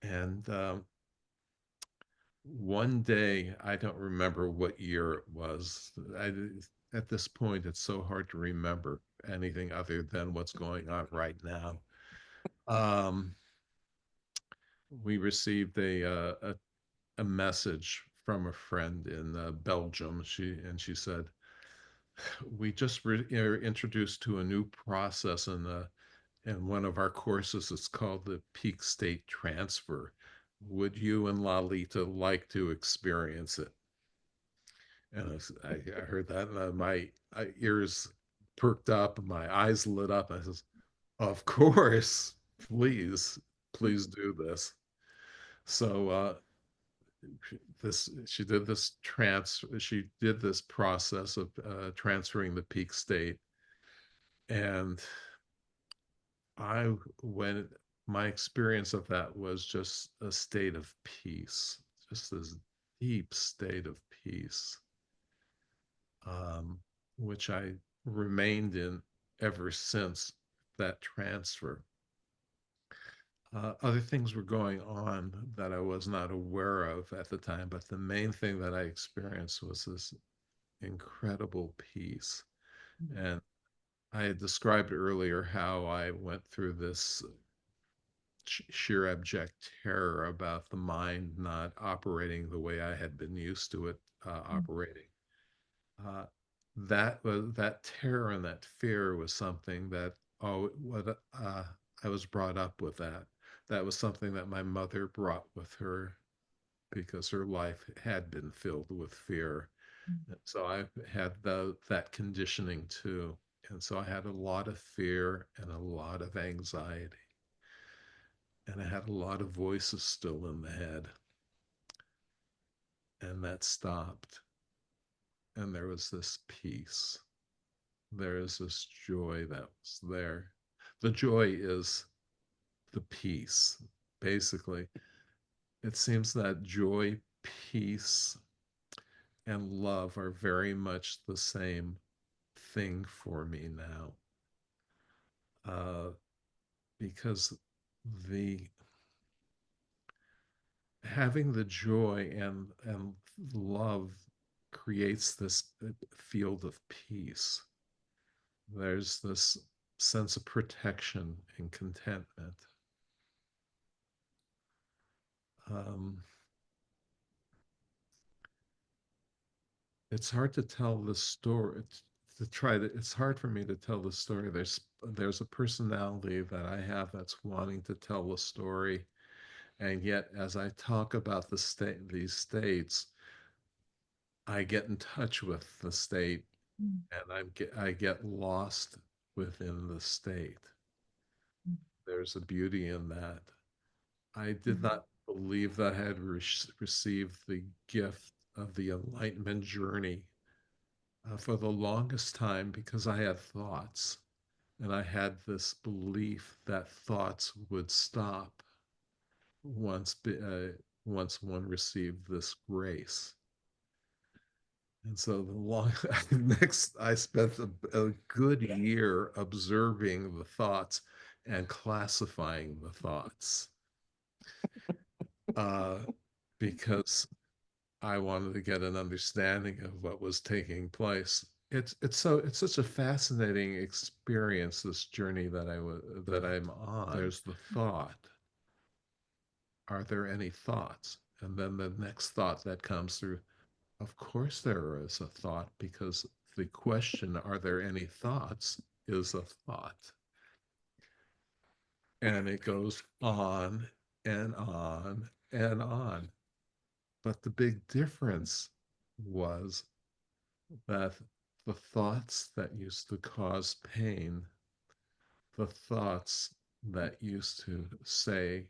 And one day, I don't remember what year it was. At this point, it's so hard to remember anything other than what's going on right now. Um, we received a message from a friend in Belgium. She said, "We just are introduced to a new process in one of our courses. It's called the peak state transfer. Would you and Lalita like to experience it?" And I heard that, and my ears perked up, and my eyes lit up. I says, "Of course, please, please do this." So this she did this process of transferring the peak state, and I when my experience of that was just a state of peace, just this deep state of peace, um, which I remained in ever since that transfer. Other things were going on that I was not aware of at the time, but the main thing that I experienced was this incredible peace. And I had described earlier how I went through this sheer abject terror about the mind not operating the way I had been used to it operating. Uh, that terror and that fear was something that what I was brought up with that. That was something that my mother brought with her because her life had been filled with fear. And so I had that conditioning too. And so I had a lot of fear and a lot of anxiety. And I had a lot of voices still in the head. And that stopped. And there was this peace. There is this joy that was there. The joy is the peace, basically. It seems that joy, peace, and love are very much the same thing for me now. Uh, because the having the joy and love creates this field of peace. There's this sense of protection and contentment. Um, it's hard to tell the story. It's hard for me to tell the story. There's a personality that I have that's wanting to tell the story, and yet as I talk about these states, I get in touch with the state, and I get lost within the state. There's a beauty in that. I did not believe that I had received the gift of the Enlightenment journey for the longest time because I had thoughts, and I had this belief that thoughts would stop once once one received this grace. And so the long next, I spent a good year observing the thoughts and classifying the thoughts uh, because I wanted to get an understanding of what was taking place. It's such a fascinating experience, this journey that I'm on. There's the thought. Are there any thoughts? And then the next thought that comes through, of course there is a thought, because the question, are there any thoughts, is a thought. And it goes on and on and on. But the big difference was that the thoughts that used to cause pain, the thoughts that used to say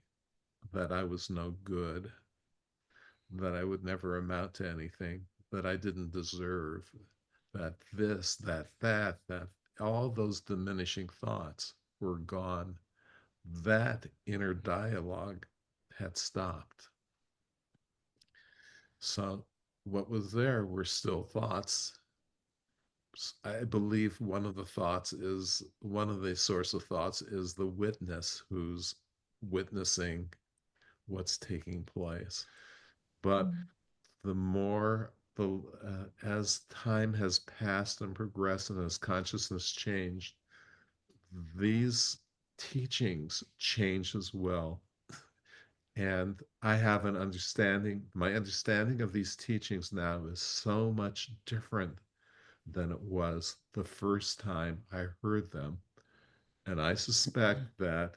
that I was no good, that I would never amount to anything, that I didn't deserve, that this, that, all those diminishing thoughts were gone. That inner dialogue had stopped. So what was there were still thoughts. I believe one of the source of thoughts is the witness who's witnessing what's taking place. But Mm. the more the as time has passed and progressed and as consciousness changed, these teachings change as well. And I have an understanding, my understanding of these teachings now is so much different than it was the first time I heard them. And I suspect that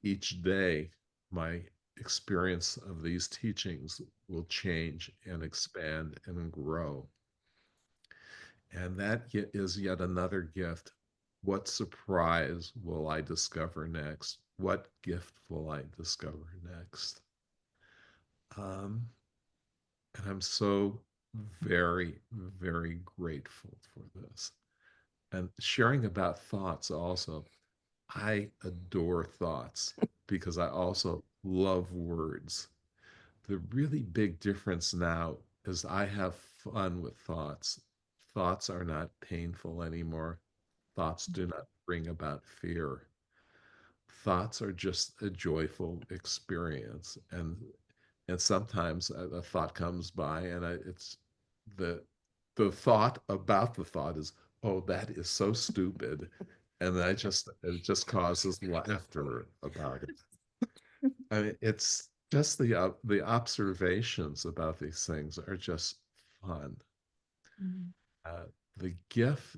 each day my experience of these teachings will change and expand and grow. And that is yet another gift. What surprise will I discover next? What gift will I discover next? Um, and I'm so very, very grateful for this. And sharing about thoughts also. I adore thoughts because I also love words. The really big difference now is I have fun with thoughts. Thoughts are not painful anymore. Thoughts do not bring about fear. Thoughts are just a joyful experience. And sometimes a thought comes by and it's the the thought about the thought is, oh, that is so stupid. And it just causes laughter about it. I mean, it's just the observations about these things are just fun. Mm. Uh, the gift,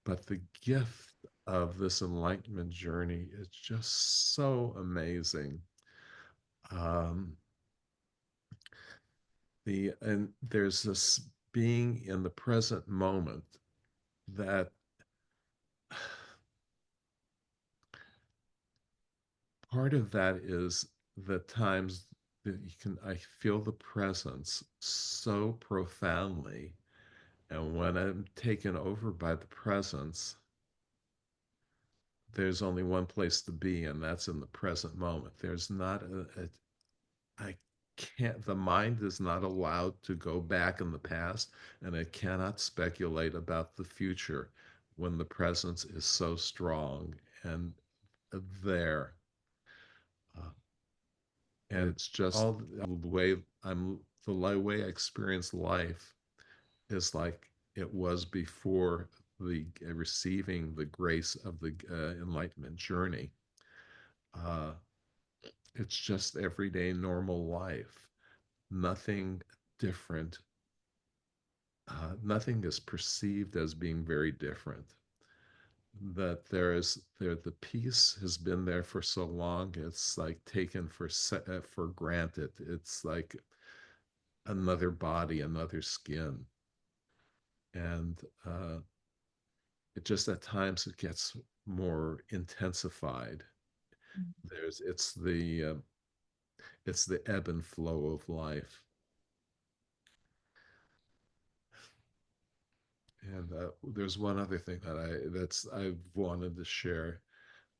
but the gift of this enlightenment journey is just so amazing. Um, and there's this being in the present moment that part of that is the times that you can I feel the presence so profoundly. And when I'm taken over by the presence, there's only one place to be, and that's in the present moment. There's not I can't, the mind is not allowed to go back in the past, and it cannot speculate about the future when the presence is so strong and there. Uh, and it's just all the way the way I experience life is like it was before the receiving the grace of the enlightenment journey. Uh, it's just everyday normal life. Nothing different. Nothing is perceived as being very different. That the peace has been there for so long. It's like taken for granted. It's like another body, another skin, and it just at times it gets more intensified. Mm. There's it's the ebb and flow of life. And there's one other thing I've wanted to share.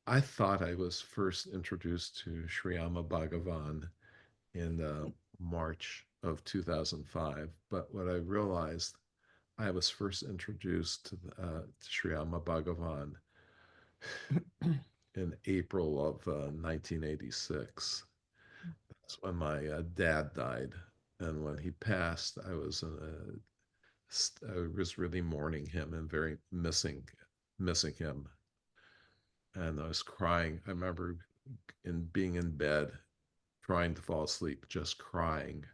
I thought I was first introduced to Sri Amma Bhagavan in March of 2005, but what I realized I was first introduced to Sri Amma Bhagavan in April of 1986. That's when my dad died, and when he passed, I was really mourning him and very missing him, and I was crying. I remember in being in bed, trying to fall asleep, just crying,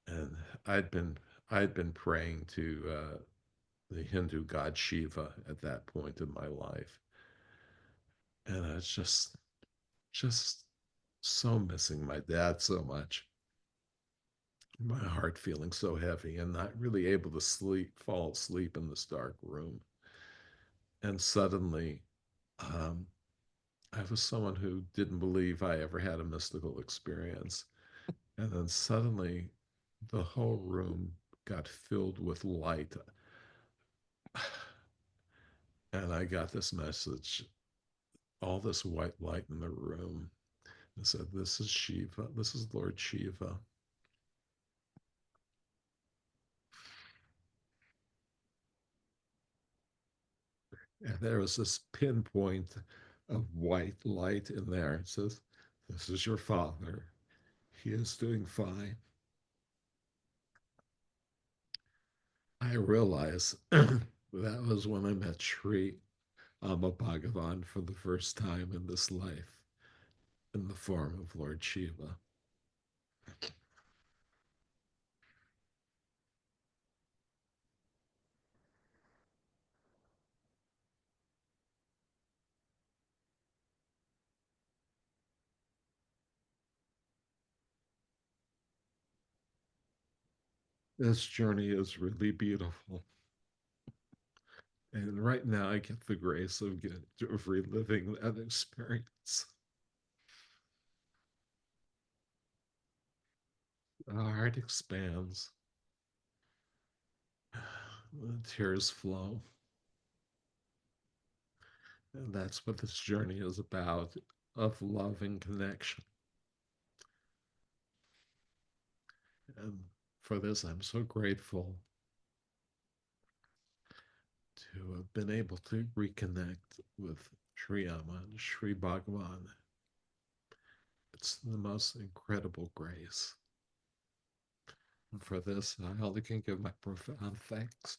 and I'd been I'd been praying to the Hindu god Shiva at that point in my life, and I was just so missing my dad so much. My heart feeling so heavy and not really able to fall asleep in this dark room. And suddenly, um, I was someone who didn't believe I ever had a mystical experience. And then suddenly, the whole room got filled with light. And I got this message, all this white light in the room. It said, "This is Shiva. This is Lord Shiva." And there was this pinpoint of white light in there. It says, This is your father. He is doing fine. I realize that was when I met Sri Amma Bhagavan for the first time in this life in the form of Lord Shiva. This journey is really beautiful. And right now, I get the grace of reliving that experience. The heart expands, the tears flow. And that's what this journey is about, of love and connection. And for this, I'm so grateful to have been able to reconnect with Sri Amma and Sri Bhagavan. It's the most incredible grace. And for this, I only can give my profound thanks.